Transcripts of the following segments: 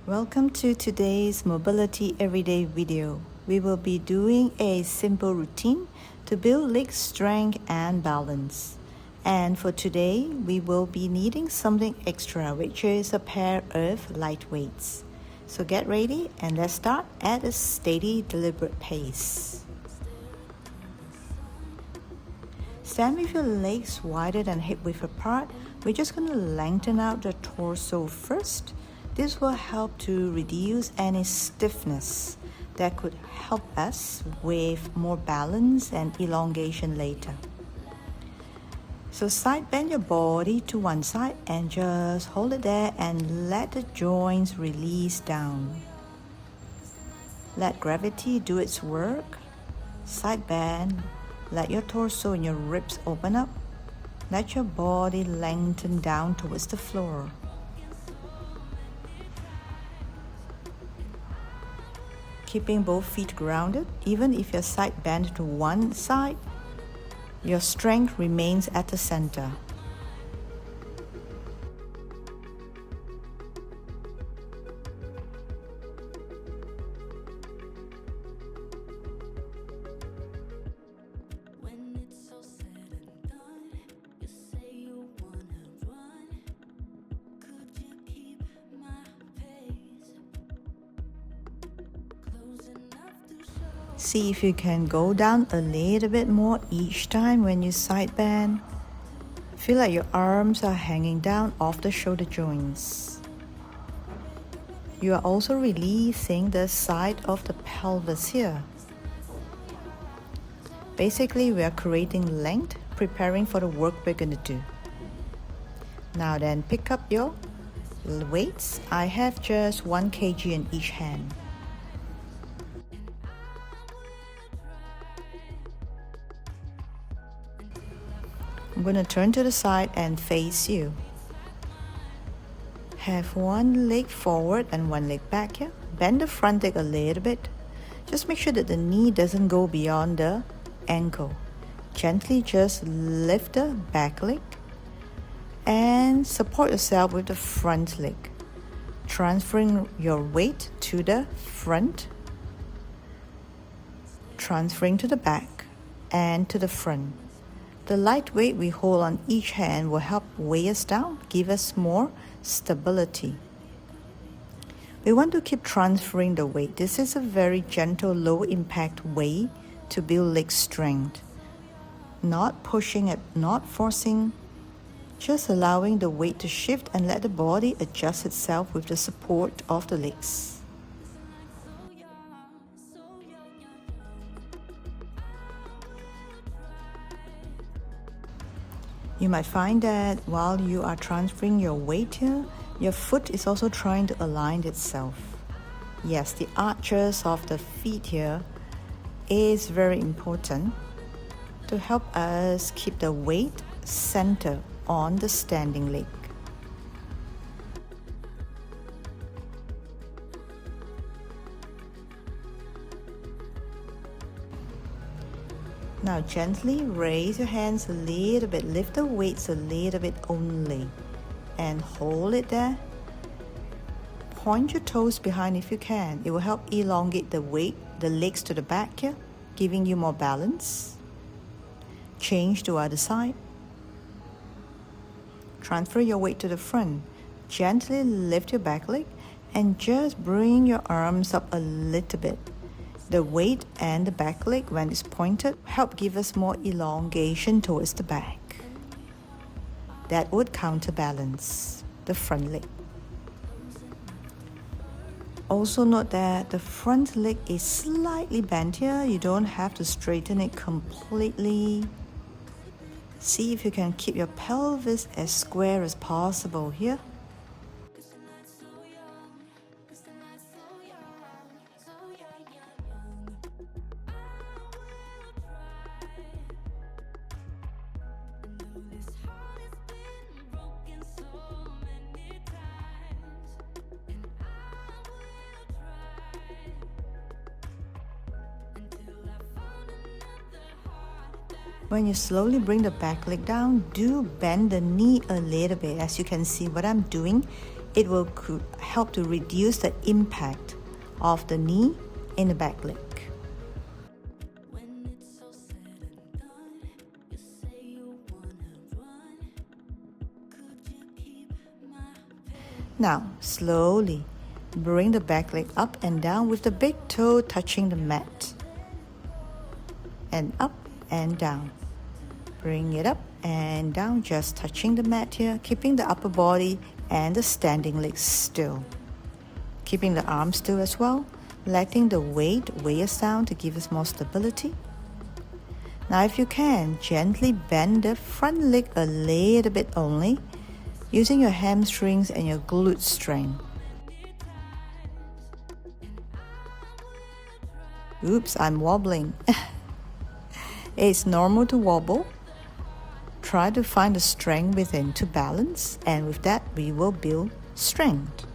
Welcome to today's Mobility Everyday video. We will be doing a simple routine to build leg strength and balance. And for today, we will be needing something extra, which is a pair of light weights. So get ready and let's start at a steady, deliberate pace. Stand with your legs wider than hip width apart. We're just going to lengthen out the torso first. This will help to reduce any stiffness that could help us with more balance and elongation later. So side bend your body to one side and just hold it there and let the joints release down. Let gravity do its work. Side bend. Let your torso and your ribs open up. Let your body lengthen down towards the floor. Keeping both feet grounded, even if your side bend to one side, your strength remains at the center. See if you can go down a little bit more each time when you side bend. Feel like your arms are hanging down off the shoulder joints. You are also releasing the side of the pelvis here. Basically, we are creating length, preparing for the work we're going to do. Now then, pick up your weights. I have just 1 kg in each hand. I'm going to turn to the side and face you. Have one leg forward and one leg back here. Bend the front leg a little bit. Just make sure that the knee doesn't go beyond the ankle. Gently just lift the back leg and support yourself with the front leg. Transferring your weight to the front, transferring to the back and to the front. The light weight we hold on each hand will help weigh us down, give us more stability. We want to keep transferring the weight. This is a very gentle, low impact way to build leg strength. Not pushing it, not forcing, just allowing the weight to shift and let the body adjust itself with the support of the legs. You might find that while you are transferring your weight here, your foot is also trying to align itself. Yes, the arches of the feet here is very important to help us keep the weight centered on the standing leg. Now gently raise your hands a little bit, lift the weights a little bit only, and hold it there. Point your toes behind if you can. It will help elongate the weight, the legs to the back here, giving you more balance. Change to other side. Transfer your weight to the front. Gently lift your back leg and just bring your arms up a little bit. The weight and the back leg, when it's pointed, help give us more elongation towards the back. That would counterbalance the front leg. Also note that the front leg is slightly bent here. You don't have to straighten it completely. See if you can keep your pelvis as square as possible here. When you slowly bring the back leg down, do bend the knee a little bit. As you can see, what I'm doing It will help to reduce the impact of the knee in the back leg. Now, slowly bring the back leg up and down with the big toe touching the mat. And up and down. Bring it up and down, just touching the mat here, keeping the upper body and the standing legs still. Keeping the arms still as well, letting the weight weigh us down to give us more stability. Now if you can, gently bend the front leg a little bit only, using your hamstrings and your glute strength. Oops, I'm wobbling. It's normal to wobble. Try to find the strength within to balance, and with that we will build strength.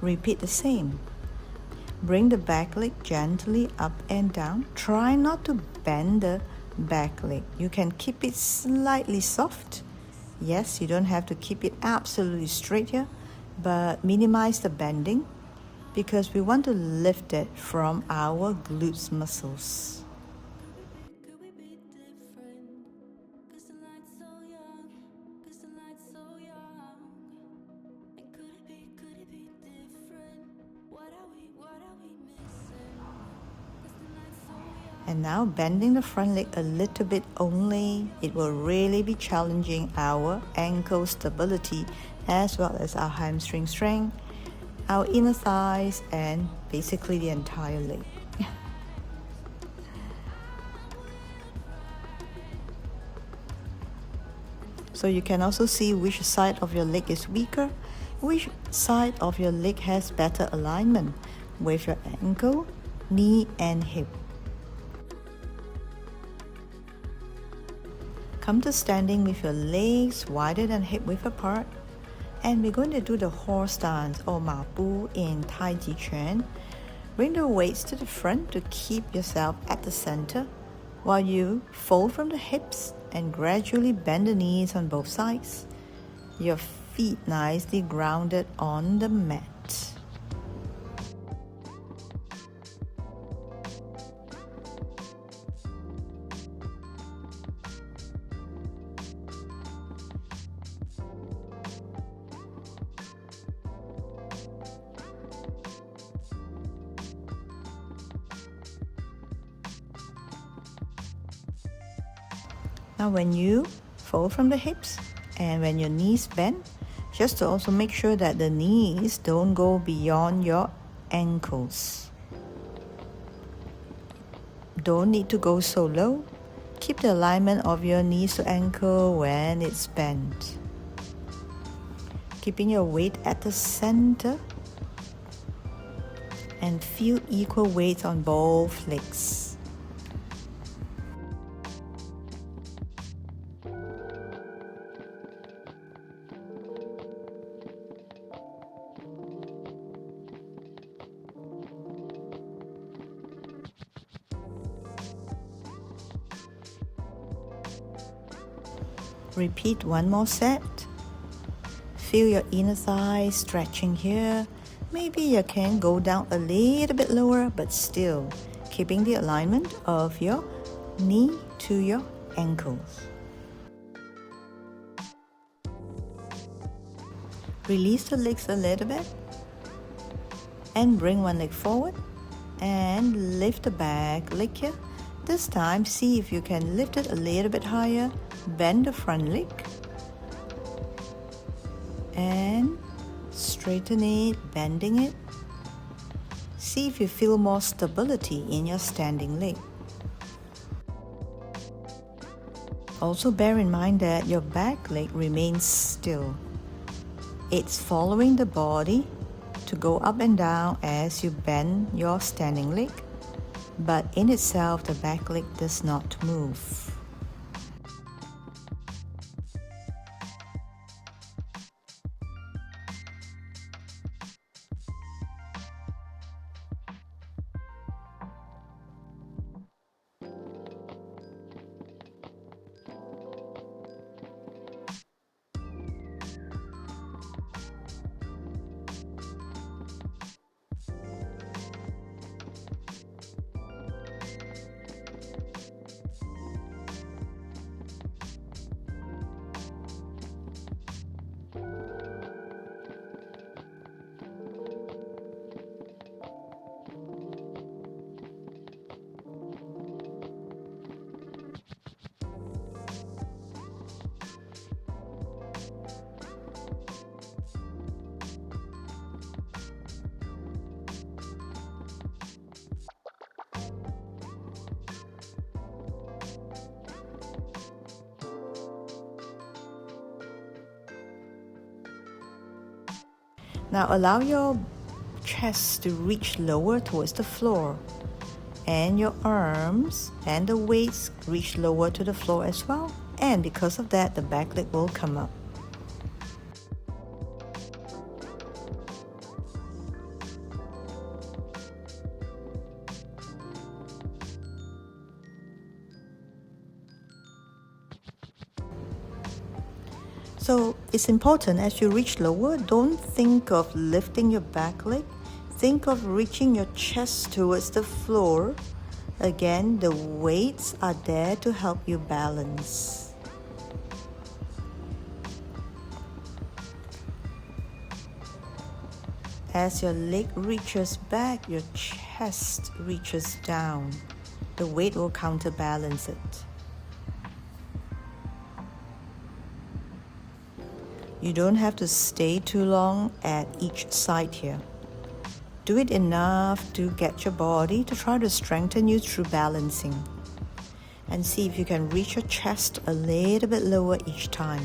Repeat the same. Bring the back leg gently up and down. Try not to bend the back leg. You can keep it slightly soft. Yes, you don't have to keep it absolutely straight here, but minimize the bending because we want to lift it from our glutes muscles. And now bending the front leg a little bit only, it will really be challenging our ankle stability as well as our hamstring strength, our inner thighs, and basically the entire leg. So you can also see which side of your leg is weaker, which side of your leg has better alignment with your ankle, knee, and hip. Come to standing with your legs wider than hip width apart, and we're going to do the horse stance or Ma Bu in Tai Chi Chuan. Bring the weights to the front to keep yourself at the center while you fold from the hips and gradually bend the knees on both sides. Your feet nicely grounded on the mat. Now when you fold from the hips and when your knees bend, just to also make sure that the knees don't go beyond your ankles. Don't need to go so low. Keep the alignment of your knees to ankle when it's bent. Keeping your weight at the center and feel equal weight on both legs. Repeat one more set. Feel your inner thigh stretching here. Maybe you can go down a little bit lower, but still keeping the alignment of your knee to your ankles. Release the legs a little bit and bring one leg forward and lift the back leg here. This time, see if you can lift it a little bit higher. Bend the front leg and straighten it, bending it. See if you feel more stability in your standing leg. Also bear in mind that your back leg remains still. It's following the body to go up and down as you bend your standing leg, but in itself the back leg does not move. Now allow your chest to reach lower towards the floor, and your arms and the weights reach lower to the floor as well, and because of that the back leg will come up. So it's important as you reach lower, don't think of lifting your back leg. Think of reaching your chest towards the floor. Again, the weights are there to help you balance. As your leg reaches back, your chest reaches down. The weight will counterbalance it. You don't have to stay too long at each side here. Do it enough to get your body to try to strengthen you through balancing. And see if you can reach your chest a little bit lower each time.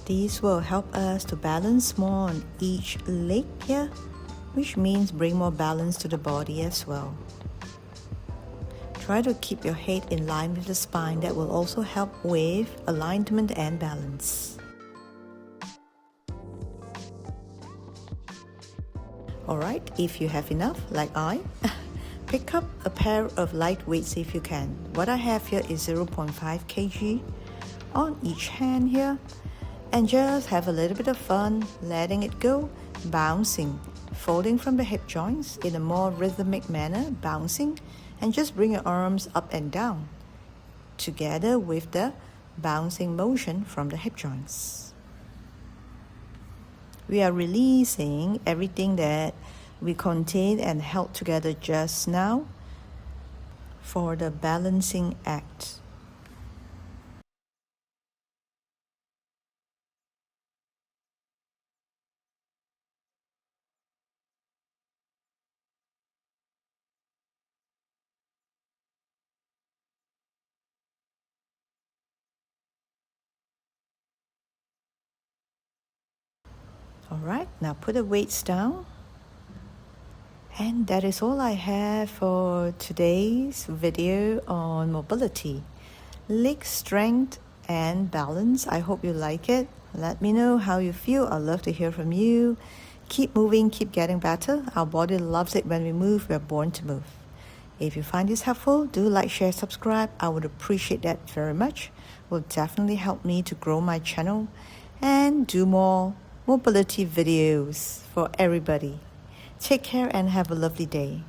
These will help us to balance more on each leg here, which means bring more balance to the body as well. Try to keep your head in line with the spine. That will also help with alignment and balance. Alright, if you have enough, like I, pick up a pair of light weights if you can. What I have here is 0.5 kg on each hand here. And just have a little bit of fun, letting it go, bouncing, folding from the hip joints in a more rhythmic manner, bouncing, and just bring your arms up and down, together with the bouncing motion from the hip joints. We are releasing everything that we contained and held together just now for the balancing act. Alright, now put the weights down. And that is all I have for today's video on mobility, leg strength and balance. I hope you like it. Let me know how you feel. I'd love to hear from you. Keep moving, keep getting better. Our body loves it when we move. We're born to move. If you find this helpful, do like, share, subscribe. I would appreciate that very much. It will definitely help me to grow my channel and do more mobility videos for everybody. Take care and have a lovely day.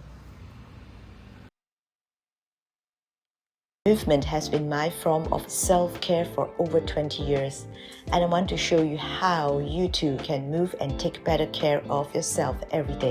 Movement has been my form of self-care for over 20 years, and I want to show you how you too can move and take better care of yourself every day.